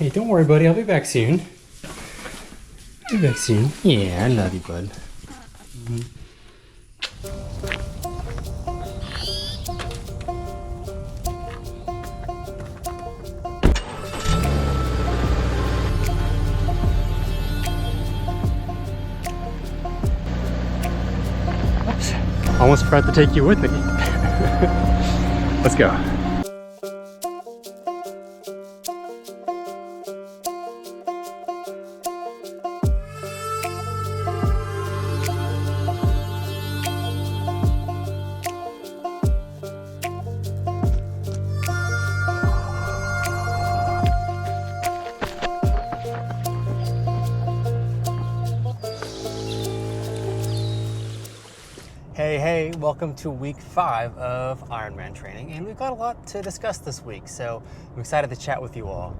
Hey, don't worry, buddy. I'll be back soon. I'll be back soon. Yeah, I love you, bud. Oops. Almost forgot to take you with me. Let's go. Hey, welcome to week 5 of Ironman training, and we've got a lot to discuss this week, so I'm excited to chat with you all.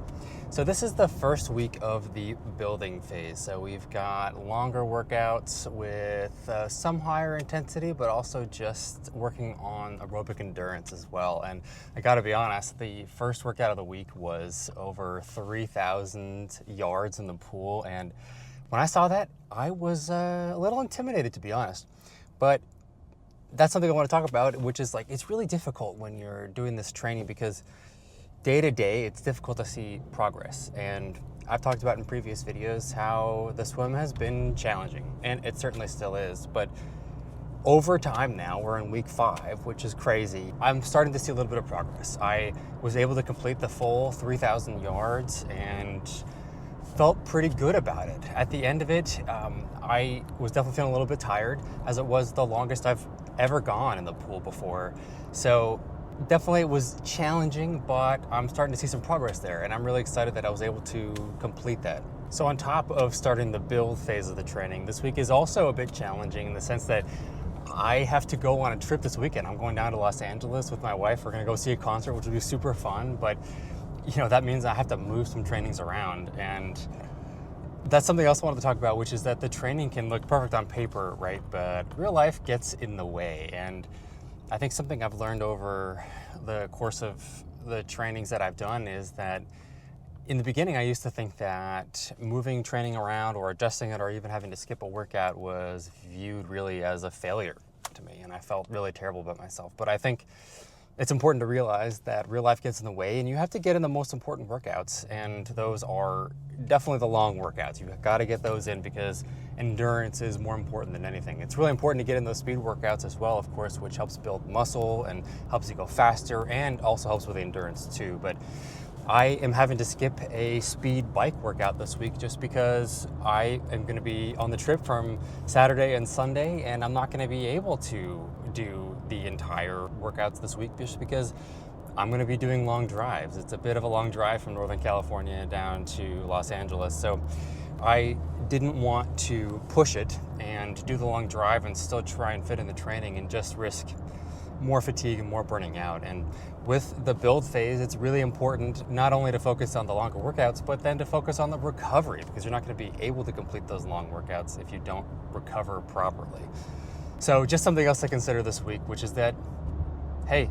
So this is the first week of the building phase, so we've got longer workouts with some higher intensity, but also just working on aerobic endurance as well. And I gotta be honest, the first workout of the week was over 3,000 yards in the pool, and when I saw that, I was a little intimidated, to be honest. But that's something I want to talk about, which is like, it's really difficult when you're doing this training because day to day, it's difficult to see progress. And I've talked about in previous videos how the swim has been challenging, and it certainly still is. But over time now, we're in week 5, which is crazy. I'm starting to see a little bit of progress. I was able to complete the full 3,000 yards and felt pretty good about it. At the end of it, I was definitely feeling a little bit tired, as it was the longest I've ever gone in the pool before. So definitely it was challenging, but I'm starting to see some progress there, and I'm really excited that I was able to complete that. So on top of starting the build phase of the training, this week is also a bit challenging in the sense that I have to go on a trip this weekend. I'm going down to Los Angeles with my wife. We're gonna go see a concert, which will be super fun, but that means I have to move some trainings around, and that's something else I wanted to talk about, which is that the training can look perfect on paper, right? But real life gets in the way. And I think something I've learned over the course of the trainings that I've done is that in the beginning, I used to think that moving training around or adjusting it or even having to skip a workout was viewed really as a failure to me. And I felt really terrible about myself. But I think it's important to realize that real life gets in the way, and you have to get in the most important workouts, and those are definitely the long workouts. You've got to get those in because endurance is more important than anything. It's really important to get in those speed workouts as well, of course, which helps build muscle and helps you go faster and also helps with the endurance too. But I am having to skip a speed bike workout this week just because I am going to be on the trip from Saturday and Sunday, and I'm not going to be able to do the entire workouts this week just because I'm going to be doing long drives. It's a bit of a long drive from Northern California down to Los Angeles. So I didn't want to push it and do the long drive and still try and fit in the training and just risk more fatigue and more burning out. And with the build phase, it's really important not only to focus on the longer workouts, but then to focus on the recovery, because you're not going to be able to complete those long workouts if you don't recover properly. So just something else to consider this week, which is that, hey,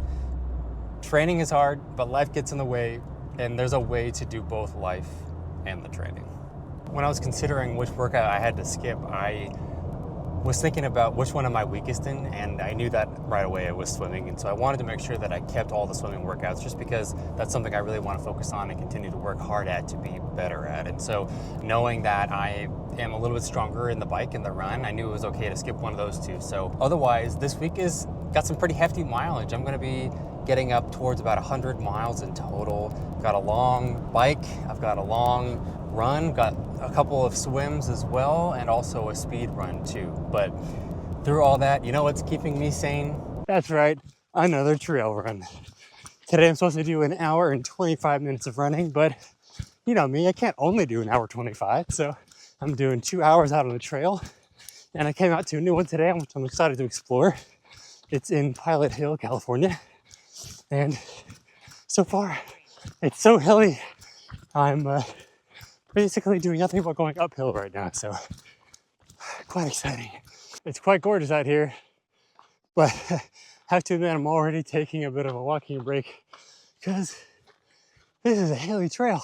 training is hard, but life gets in the way, and there's a way to do both life and the training. When I was considering which workout I had to skip, I was thinking about which one am I weakest in, and I knew that right away it was swimming. And so I wanted to make sure that I kept all the swimming workouts just because that's something I really want to focus on and continue to work hard at to be better at. And so knowing that I am a little bit stronger in the bike and the run, I knew it was okay to skip one of those two. So otherwise, this week is got some pretty hefty mileage. I'm going to be getting up towards about 100 miles in total. I've got a long bike, I've got a long run, got a couple of swims as well, and also a speed run too. But through all that, you know what's keeping me sane? That's right, another trail run. Today I'm supposed to do an hour and 25 minutes of running, but you know me, I can't only do an hour 25, so I'm doing 2 hours out on the trail. And I came out to a new one today, which I'm excited to explore. It's in Pilot Hill, California. And so far, it's so hilly. I'm basically doing nothing but going uphill right now, so quite exciting. It's quite gorgeous out here, but I have to admit I'm already taking a bit of a walking break because this is a hilly trail.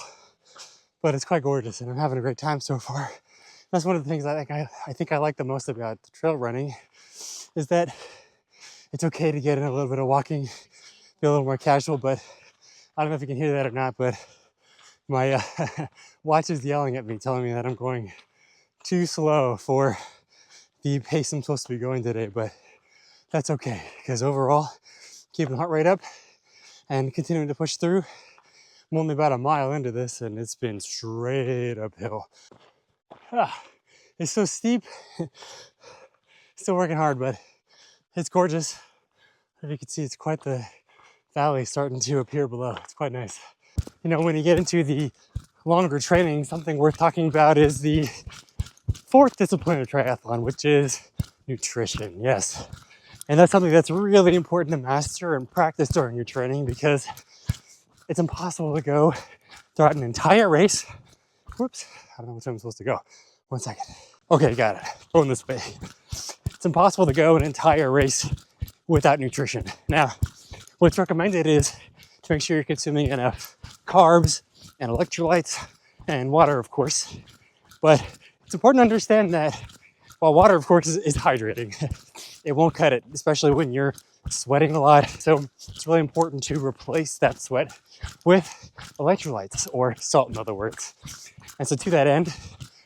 but it's quite gorgeous and I'm having a great time so far. That's one of the things I think I like the most about the trail running, is that it's okay to get in a little bit of walking, be a little more casual. But I don't know if you can hear that or not, but my watch is yelling at me, telling me that I'm going too slow for the pace I'm supposed to be going today. But that's okay, because overall, keeping the heart rate up and continuing to push through. I'm only about a mile into this and it's been straight uphill. It's so steep. Still working hard, but it's gorgeous. If you can see, it's quite the valley starting to appear below. It's quite nice. You know, when you get into the longer training, something worth talking about is the fourth discipline of triathlon, which is nutrition. Yes. And that's something that's really important to master and practice during your training, because it's impossible to go throughout an entire race. Whoops, I don't know which way I'm supposed to go. 1 second. Okay, got it. Going this way. It's impossible to go an entire race without nutrition. Now, what's recommended is to make sure you're consuming enough carbs and electrolytes and water, of course. But it's important to understand that while water, of course, is hydrating, it won't cut it, especially when you're sweating a lot. So it's really important to replace that sweat with electrolytes, or salt, in other words. And so to that end,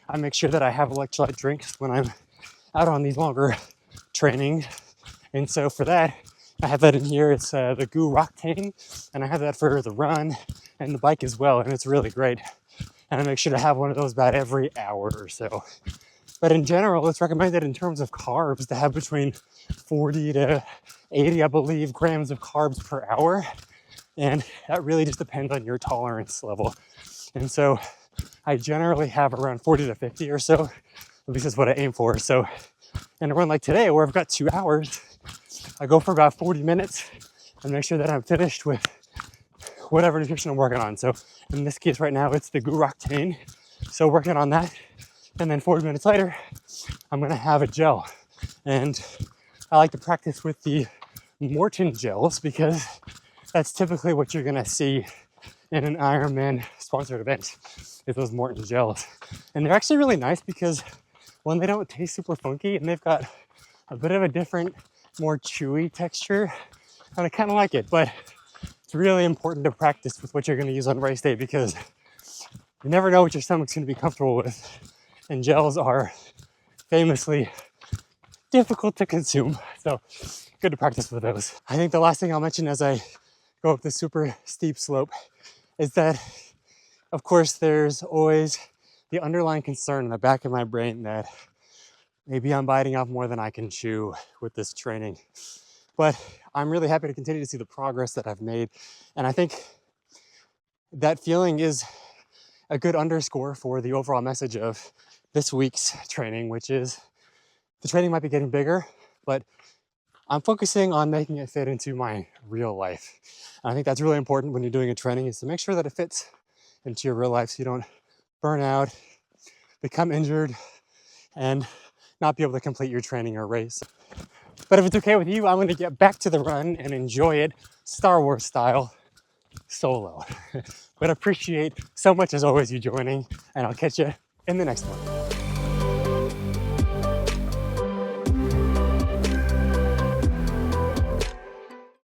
I make sure that I have electrolyte drinks when I'm out on these longer training. And so for that, I have that in here. It's the Goo Roctane, and I have that for the run and the bike as well, and it's really great. And I make sure to have one of those about every hour or so. But in general, it's recommended in terms of carbs to have between 40 to 80, I believe, grams of carbs per hour. And that really just depends on your tolerance level. And so I generally have around 40 to 50 or so. At least that's what I aim for. So in a run like today, where I've got 2 hours, I go for about 40 minutes and make sure that I'm finished with whatever nutrition I'm working on. So in this case right now, it's the Goo Roctane. So working on that. And then 40 minutes later, I'm gonna have a gel. And I like to practice with the Morton gels, because that's typically what you're gonna see in an Ironman sponsored event, is those Morton gels. And they're actually really nice because, one, they don't taste super funky, and they've got a bit of a different, more chewy texture, and I kind of like it. But it's really important to practice with what you're going to use on race day, because you never know what your stomach's going to be comfortable with, and gels are famously difficult to consume, so good to practice with those. I think the last thing I'll mention as I go up this super steep slope is that, of course, there's always the underlying concern in the back of my brain that maybe I'm biting off more than I can chew with this training. But I'm really happy to continue to see the progress that I've made. And I think that feeling is a good underscore for the overall message of this week's training, which is the training might be getting bigger, but I'm focusing on making it fit into my real life. And I think that's really important when you're doing a training, is to make sure that it fits into your real life so you don't burn out, become injured, and not be able to complete your training or race. But if it's okay with you, I'm going to get back to the run and enjoy it Star Wars style, solo. But I appreciate so much, as always, you joining, and I'll catch you in the next one.